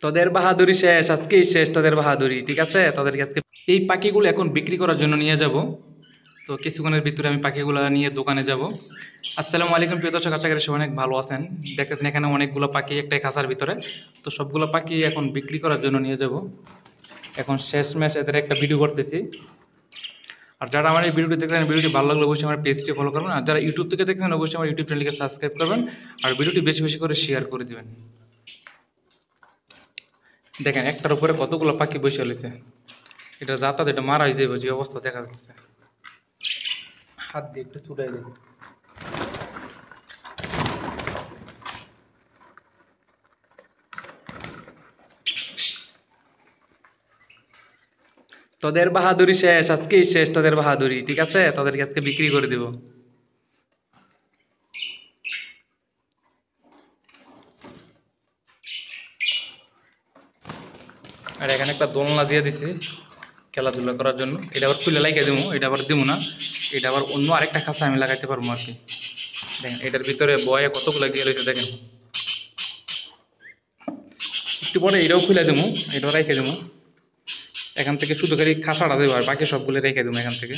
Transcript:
তোদের বাহাদুরি শেষ, আজকেই শেষ তোদের বাহাদুরি। ঠিক আছে, তোদেরকে আজকে এই পাখিগুলো এখন বিক্রি করার জন্য নিয়ে যাব। তো কিছুক্ষণের ভিতরে আমি পাখিগুলো নিয়ে দোকানে যাব। আসসালামু আলাইকুম প্রিয় দর্শক, আশা করি সবাই অনেক ভালো আছেন। দেখতেছেন এখানে অনেকগুলো পাখি একটাই খাঁচার ভিতরে। তো সবগুলো পাখি এখন বিক্রি করার জন্য নিয়ে যাব। এখন শেষমেশ এদের একটা ভিডিও করতেছি। আর যারা আমার এই ভিডিওটি দেখলেন, ভিডিওটি ভালো লাগলে অবশ্যই আমার পেজটি ফলো করবেন। আর যারা ইউটিউব থেকে দেখছেন অবশ্যই আমার ইউটিউব চ্যানেলকে সাবস্ক্রাইব করবেন। আর ভিডিওটি বেশি বেশি করে শেয়ার করে দেবেন। দেখেন একটার উপরে কতগুলো পাখি বসে রয়েছে। এটা যাতায়াত, এটা মারা হয়ে যাবে যে অবস্থা দেখা যাচ্ছে। হাত দিয়ে একটু ছুটাই দেবে। তোদের বাহাদুরি শেষ, আজকেই শেষ তোদের বাহাদুরি। ঠিক আছে, তোদেরকে আজকে বিক্রি করে দেব। আর এখানে একটা দোলনা দিয়ে দিছি খেলাধুলা করার জন্য। এটা আবার খুলে লাগিয়ে দেবো, এটা আবার দিব না। এটা আবার অন্য আরেকটা খাঁচা আমি লাগাইতে পারবো আর কি। দেখেন এটার ভিতরে বয়ে কতগুলো গিয়ে রয়েছে দেখেন। একটু পরে এটাও খুলে দেবো, এটাও রেখে দেবো। এখান থেকে শুধু খালি খাঁচাটা দেবো আর বাকি সবগুলো রেখে দেবো এখান থেকে।